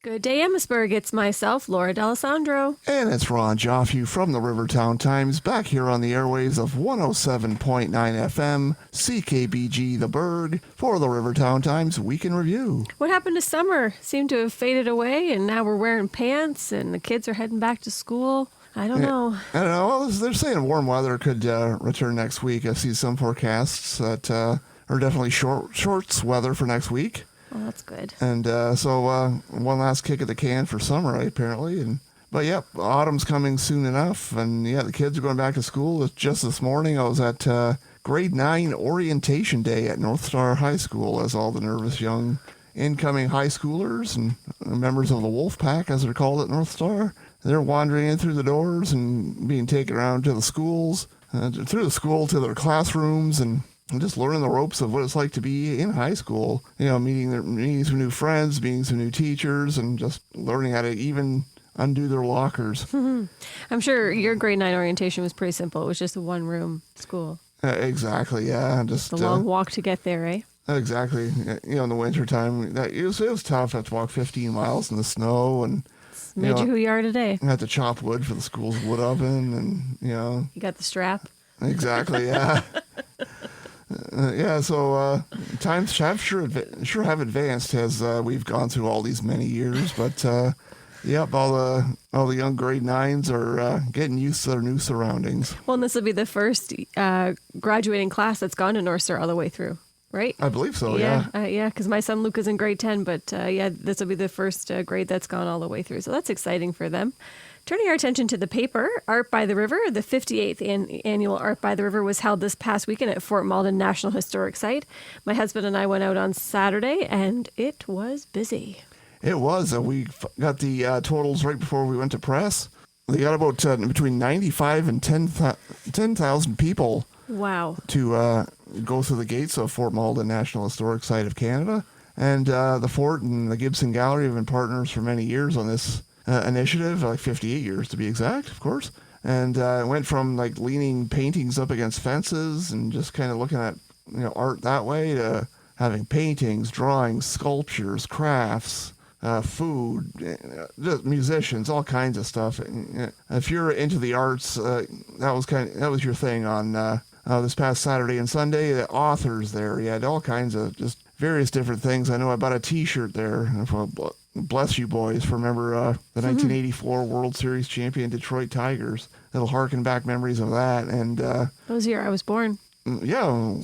Good day, Amherstburg. It's myself, Laura D'Alessandro. And it's Ron Giofu from the Rivertown Times, back here on the airwaves of 107.9 FM, CKBG The Berg, for the Rivertown Times Week in Review. What happened to summer? Seemed to have faded away, and now we're wearing pants, and the kids are heading back to school. I don't know. I don't know. Well, they're saying warm weather could return next week. I see some forecasts that are definitely shorts weather for next week. Well, that's good. And so one last kick at the can for summer, apparently. But yep, autumn's coming soon enough. And yeah, the kids are going back to school. Just this morning, I was at grade 9 orientation day at North Star High School as all the nervous young incoming high schoolers and members of the Wolf Pack, as they're called at North Star, they're wandering in through the doors and being taken around to the schools, through the school to their classrooms, and just learning the ropes of what it's like to be in high school. You know, meeting some new friends, meeting some new teachers, and just learning how to even undo their lockers. I'm sure your grade 9 orientation was pretty simple. It was just a one-room school. Exactly, yeah. Just a long walk to get there, eh? Exactly. You know, in the wintertime, it was tough. I had to walk 15 miles in the snow, and made you who you are today. I had to chop wood for the school's wood oven, and, You got the strap? Exactly, yeah. So times sure have advanced as we've gone through all these many years, but yep, all the young grade 9s are getting used to their new surroundings. Well, and this will be the first graduating class that's gone to North Star all the way through, right? I believe so, yeah. Because my son Luke is in grade 10, but this will be the first grade that's gone all the way through, so that's exciting for them. Turning our attention to the paper, Art by the River, the 58th annual Art by the River was held this past weekend at Fort Malden National Historic Site. My husband and I went out on Saturday, and it was busy. It was. We got the totals right before we went to press. They got about between 95 and 10,000 people. Wow. To go through the gates of Fort Malden National Historic Site of Canada. And the Fort and the Gibson Gallery have been partners for many years on this initiative, like 58 years to be exact, of course. And it went from like leaning paintings up against fences and just kind of looking at art that way to having paintings, drawings, sculptures, crafts, food, just musicians, all kinds of stuff. If you're into the arts, that was your thing on this past Saturday and Sunday. The authors there, you had all kinds of just various different things. I know I bought a T-shirt there. Bless you, boys, for remember the 1984 World Series champion Detroit Tigers. It'll harken back memories of that. And that was the year I was born. Yeah.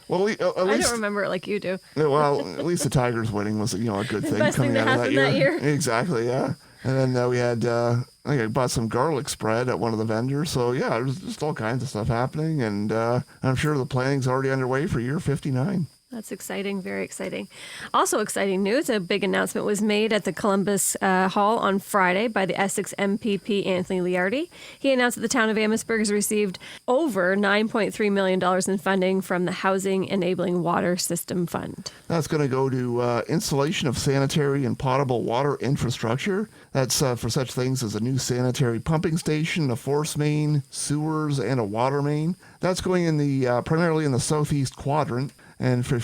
Well, at least I don't remember it like you do. Well, at least the Tigers winning was a good thing best coming thing out of that year. Exactly, yeah. And then we had I think I bought some garlic spread at one of the vendors. So yeah, there's just all kinds of stuff happening, and I'm sure the planning's already underway for year 59. That's exciting, very exciting. Also exciting news, a big announcement was made at the Columbus Hall on Friday by the Essex MPP Anthony Liardi. He announced that the town of Amherstburg has received over $9.3 million in funding from the Housing Enabling Water System Fund. That's going to go to installation of sanitary and potable water infrastructure. That's for such things as a new sanitary pumping station, a force main, sewers, and a water main. That's going in the primarily in the southeast quadrant. And for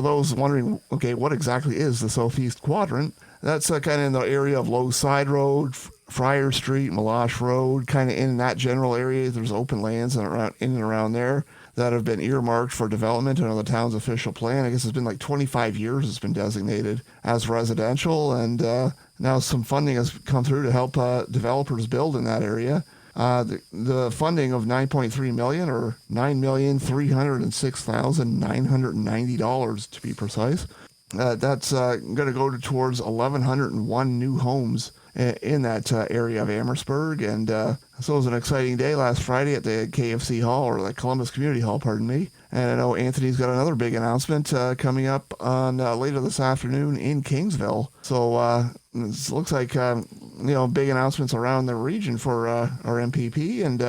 those wondering, okay, what exactly is the Southeast Quadrant? That's kind of in the area of Low Side Road, Friar Street, Meloche Road, kind of in that general area. There's open lands in and around there that have been earmarked for development under the town's official plan. I guess it's been like 25 years it's been designated as residential, and now some funding has come through to help developers build in that area. The funding of $9.3 million, or $9,306,990 to be precise, that's going to go towards 1,101 new homes in that area of Amherstburg. And so it was an exciting day last Friday at the KFC Hall, or the Columbus Community Hall, pardon me. And I know Anthony's got another big announcement coming up on later this afternoon in Kingsville. So it looks like big announcements around the region for our MPP. And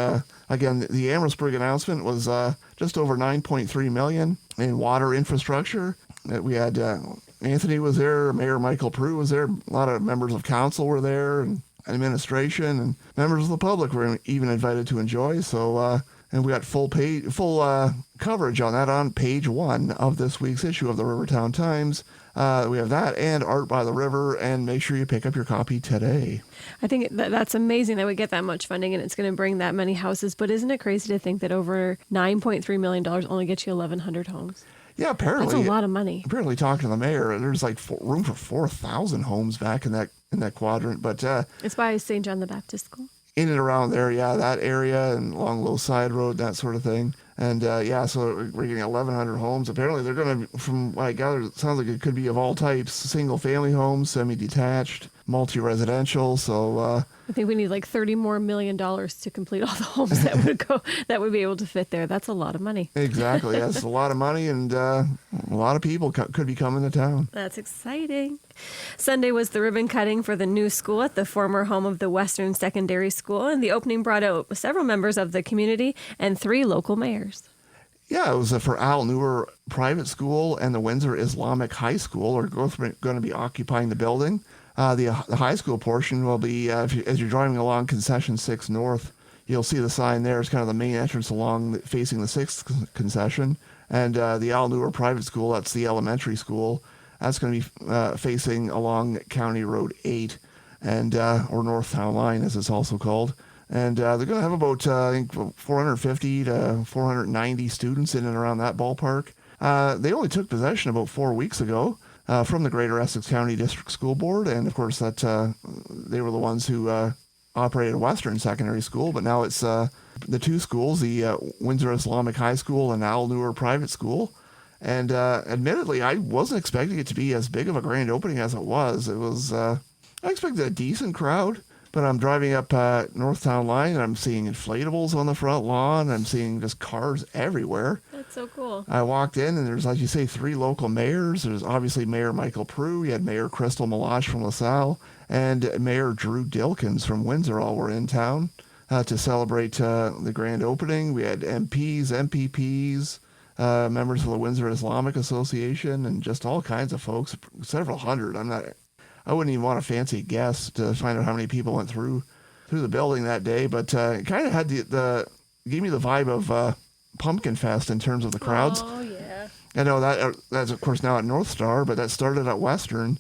again, the Amherstburg announcement was just over $9.3 million in water infrastructure. We had Anthony was there, Mayor Michael Prue was there, a lot of members of council were there, and administration, and members of the public were even invited to enjoy. So And we got full coverage on that on page 1 of this week's issue of the Rivertown Times. We have that and Art by the River, and make sure you pick up your copy today. I think that's amazing that we get that much funding and it's going to bring that many houses. But isn't it crazy to think that over $9.3 million only gets you 1,100 homes? Yeah, apparently. That's a lot of money. Apparently, talking to the mayor, there's like room for 4,000 homes back in that quadrant. But it's by St. John the Baptist School. In and around there, yeah, that area and along Low Side Road, that sort of thing. And so we're getting 1,100 homes. Apparently, they're going to, from what I gather, it sounds like it could be of all types: single-family homes, semi-detached, multi-residential. So I think we need like $30 more million to complete all the homes that would be able to fit there. That's a lot of money. Exactly. Yes, a lot of money, and a lot of people could be coming to town. That's exciting. Sunday was the ribbon cutting for the new school at the former home of the Western Secondary School, and the opening brought out several members of the community and 3 local mayors. Yeah, it was for Al Newer Private School and the Windsor Islamic High School are both going to be occupying the building. The high school portion will be, as you're driving along Concession 6 North, you'll see the sign there. It's kind of the main entrance facing the 6th concession. And the Al Newer Private School, that's the elementary school, that's going to be facing along County Road 8, and or North Town Line, as it's also called. And they're going to have about, I think, 450 to 490 students in and around that ballpark. They only took possession about 4 weeks ago from the Greater Essex County District School Board. And, of course, that they were the ones who operated Western Secondary School. But now it's the 2 schools, the Windsor Islamic High School and Al Newer Private School. And admittedly, I wasn't expecting it to be as big of a grand opening as it was. It was, I expected a decent crowd. But I'm driving up North Town Line, and I'm seeing inflatables on the front lawn. I'm seeing just cars everywhere. That's so cool. I walked in, and there's, like you say, 3 local mayors. There's obviously Mayor Michael Prue. You had Mayor Crystal Malash from LaSalle, and Mayor Drew Dilkins from Windsor all were in town to celebrate the grand opening. We had MPs, MPPs, members of the Windsor Islamic Association, and just all kinds of folks, several hundred. I wouldn't even want a fancy guess to find out how many people went through the building that day, but it kind of had gave me the vibe of Pumpkin Fest in terms of the crowds. Oh, yeah. I know that's of course now at North Star, but that started at Western,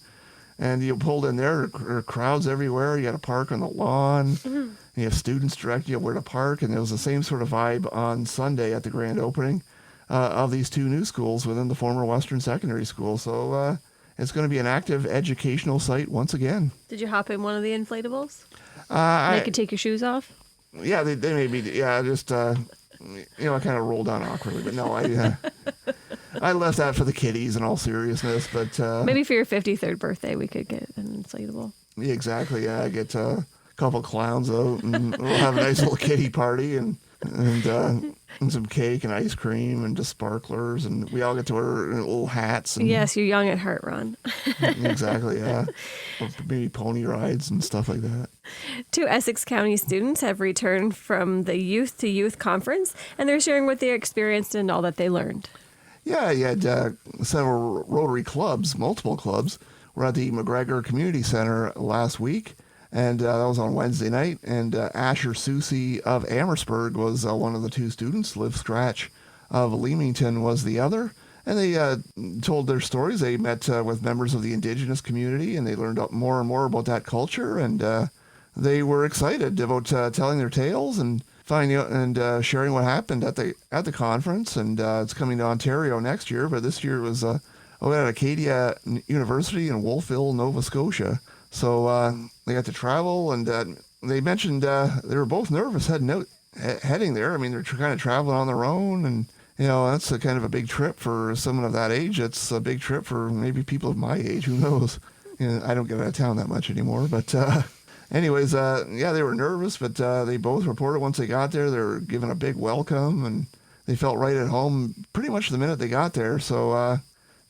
and you pulled in there are crowds everywhere. You got to park on the lawn. Mm-hmm. You have students directing you where to park, and it was the same sort of vibe on Sunday at the grand opening of these 2 new schools within the former Western Secondary School. So it's going to be an active educational site once again. Did you hop in one of the inflatables? They could take your shoes off? Yeah, they made me. Yeah, just I kind of rolled down awkwardly, but no, I left that for the kiddies in all seriousness. But maybe for your 53rd birthday, we could get an inflatable. Yeah, exactly. Yeah, get a couple clowns out, and we'll have a nice little kiddie party and some cake and ice cream and just sparklers, and we all get to wear little hats. And, yes, you're young at heart, Ron. Exactly, yeah. Or maybe pony rides and stuff like that. 2 Essex County students have returned from the Youth to Youth Conference, and they're sharing what they experienced and all that they learned. Yeah, you had several Rotary clubs, multiple clubs, were at the McGregor Community Center last week. And that was on Wednesday night. And Asher Susie of Amherstburg was one of the 2 students. Liv Scratch of Leamington was the other. And they told their stories. They met with members of the Indigenous community, and they learned more and more about that culture. And they were excited about telling their tales and finding out and sharing what happened at the conference. And it's coming to Ontario next year. But this year it was at Acadia University in Wolfville, Nova Scotia. So they got to travel, and they mentioned they were both nervous heading there. I mean, they're kind of traveling on their own, and that's a kind of a big trip for someone of that age. It's a big trip for maybe people of my age. Who knows? I don't get out of town that much anymore. But anyways, they were nervous, but they both reported once they got there, they were given a big welcome, and they felt right at home pretty much the minute they got there. So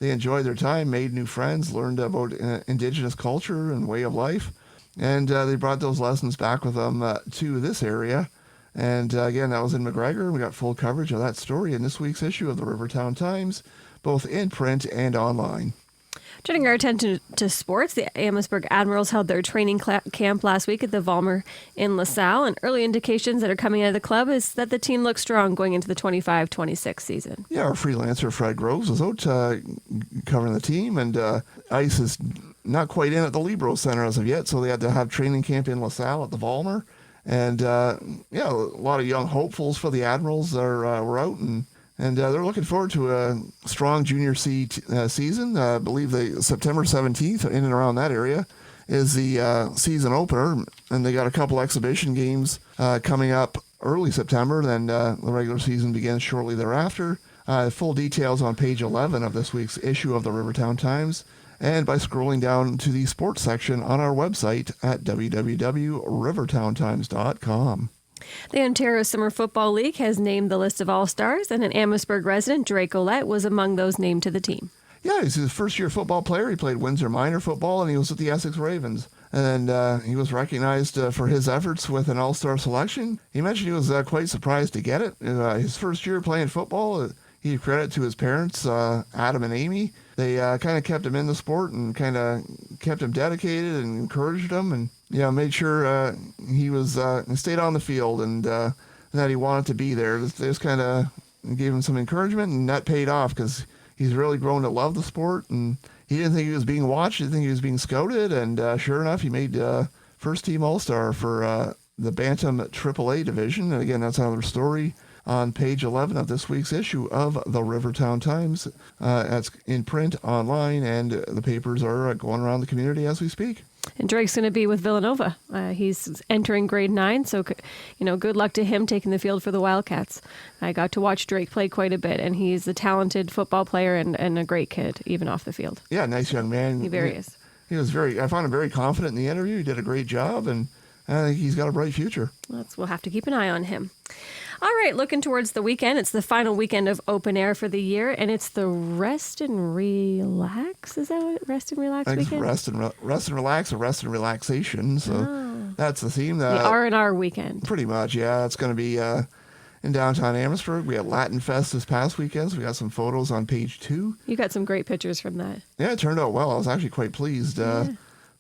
they enjoyed their time, made new friends, learned about Indigenous culture and way of life, and they brought those lessons back with them to this area. And again, that was in McGregor. We got full coverage of that story in this week's issue of the Rivertown Times, both in print and online. Turning our attention to sports, the Amherstburg Admirals held their training camp last week at the Valmer in LaSalle, and early indications that are coming out of the club is that the team looks strong going into the 25-26 season. Yeah, our freelancer Fred Groves was out covering the team, and ice is not quite in at the Libero Center as of yet, so they had to have training camp in LaSalle at the Valmer. And, a lot of young hopefuls for the Admirals were out, and they're looking forward to a strong Junior C season. I believe September 17th, in and around that area, is the season opener. And they got a couple exhibition games coming up early September. Then the regular season begins shortly thereafter. Full details on page 11 of this week's issue of the Rivertown Times, and by scrolling down to the sports section on our website at www.rivertowntimes.com. The Ontario Summer Football League has named the list of All-Stars, and an Amherstburg resident, Drake Ouellette, was among those named to the team. Yeah, he's a first-year football player. He played Windsor minor football, and he was with the Essex Ravens. And he was recognized for his efforts with an All-Star selection. He mentioned he was quite surprised to get it. His first year playing football, he gave credit to his parents, Adam and Amy. They kind of kept him in the sport and kind of kept him dedicated and encouraged him, and made sure he was stayed on the field, and that he wanted to be there. They just kind of gave him some encouragement, and that paid off because he's really grown to love the sport, and he didn't think he was being watched. He didn't think he was being scouted, and sure enough, he made first-team All-Star for the Bantam AAA division. And again, that's another story on page 11 of this week's issue of the Rivertown Times. That's in print, online, and the papers are going around the community as we speak. And Drake's going to be with Villanova. He's entering grade 9, so good luck to him taking the field for the Wildcats. I got to watch Drake play quite a bit, and he's a talented football player and a great kid, even off the field. Yeah, nice young man. He very is. He was I found him very confident in the interview. He did a great job, and I think he's got a bright future. We'll have to keep an eye on him. All right, looking towards the weekend. It's the final weekend of open air for the year, and it's the Rest and Relax. Is that what Rest and Relax weekend? Rest and Relax, or Rest and Relaxation. So that's the theme. The R&R weekend. Pretty much, yeah. It's going to be in downtown Amherstburg. We had Latin Fest this past weekend, so we got some photos on page 2. You got some great pictures from that. Yeah, it turned out well. I was actually quite pleased.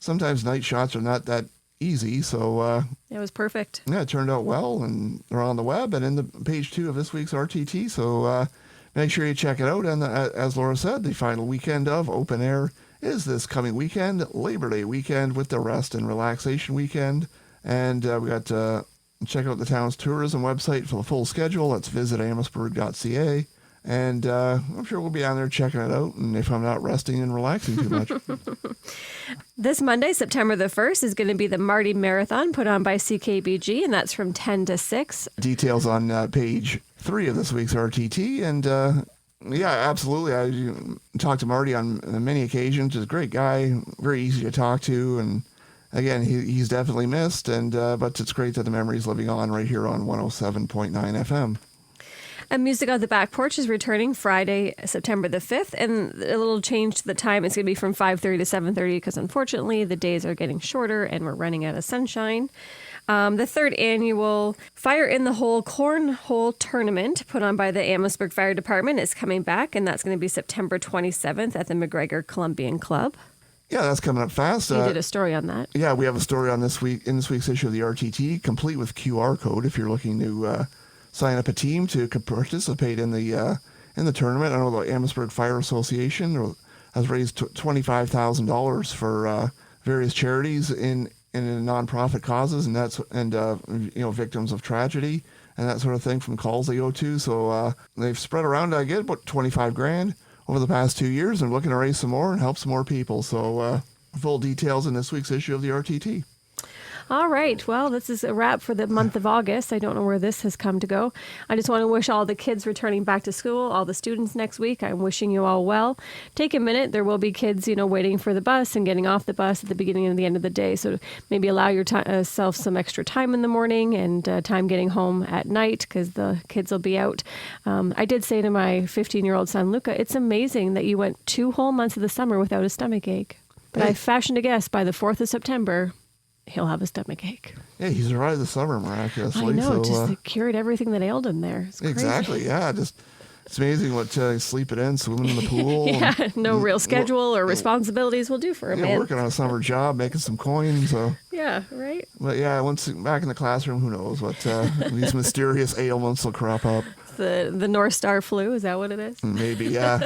Sometimes night shots are not that easy, so it was perfect. Yeah, it turned out well, and they're on the web and in the page 2 of this week's RTT, so make sure you check it out. And as Laura said, the final weekend of open air is this coming weekend, Labor Day weekend, with the Rest and Relaxation weekend. And we got to check out the town's tourism website for the full schedule. That's visitamherstburg.ca. And I'm sure we'll be down there checking it out, and if I'm not resting and relaxing too much. This Monday, September the 1st, is going to be the Marty Marathon put on by CKBG, and that's from 10 to 6. Details on page 3 of this week's RTT. And yeah, absolutely. I talked to Marty on many occasions. He's a great guy, very easy to talk to. And again, he's definitely missed, but it's great that the memory's living on right here on 107.9 FM. And Music on the Back Porch is returning Friday, September the 5th, and a little change to the time. It's going to be from 5:30 to 7:30 because, unfortunately, the days are getting shorter and we're running out of sunshine. The 3rd annual Fire in the Hole Cornhole Tournament put on by the Amherstburg Fire Department is coming back, and that's going to be September 27th at the McGregor Columbian Club. Yeah, that's coming up fast. You did a story on that. Yeah, we have a story on this week's issue of the RTT, complete with QR code if you're looking to sign up a team to participate in the tournament. I know the Amherstburg Fire Association has raised $25,000 for various charities in nonprofit causes, and victims of tragedy and that sort of thing from calls they go to. So they've spread around, I get about $25,000 over the past 2 years, and looking to raise some more and help some more people. So full details in this week's issue of the RTT. All right. Well, this is a wrap for the month of August. I don't know where this has come to go. I just want to wish all the kids returning back to school, all the students next week, I'm wishing you all well. Take a minute. There will be kids, waiting for the bus and getting off the bus at the beginning and the end of the day. So maybe allow yourself some extra time in the morning and time getting home at night because the kids will be out. I did say to my 15-year-old son, Luca, it's amazing that you went 2 whole months of the summer without a stomach ache. But I fashioned a guess by the 4th of September, he'll have a stomach ache. Yeah, he survived the summer miraculously. I know, just cured everything that ailed him there. It's crazy. Exactly, yeah. It's amazing what sleeping in, swimming in the pool. Yeah, no real schedule or responsibilities will do for a man. Working on a summer job, making some coins. So. Yeah, right? But yeah, once back in the classroom, who knows what these mysterious ailments will crop up. The North Star flu, is that what it is? Maybe, yeah.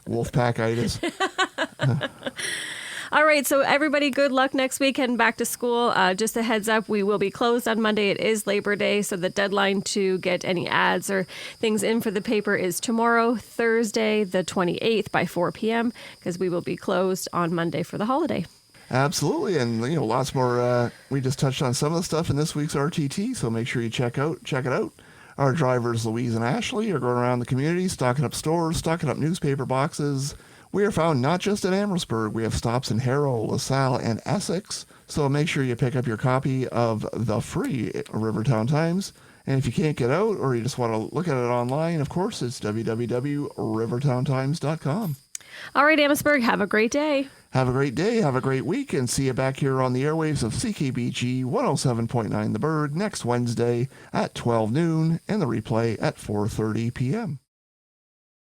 Wolfpack-itis. All right, so everybody, good luck next week heading back to school. Just a heads up, we will be closed on Monday. It is Labor Day, so the deadline to get any ads or things in for the paper is tomorrow, Thursday, the 28th by 4 p.m., because we will be closed on Monday for the holiday. Absolutely, and lots more. We just touched on some of the stuff in this week's RTT, so make sure you check it out. Our drivers, Louise and Ashley, are going around the community, stocking up stores, stocking up newspaper boxes. We are found not just in Amherstburg. We have stops in Harrow, LaSalle, and Essex. So make sure you pick up your copy of the free Rivertown Times. And if you can't get out or you just want to look at it online, of course, it's www.rivertowntimes.com. All right, Amherstburg, have a great day. Have a great day, have a great week, and see you back here on the airwaves of CKBG 107.9 The Bird next Wednesday at 12 noon and the replay at 4:30 p.m.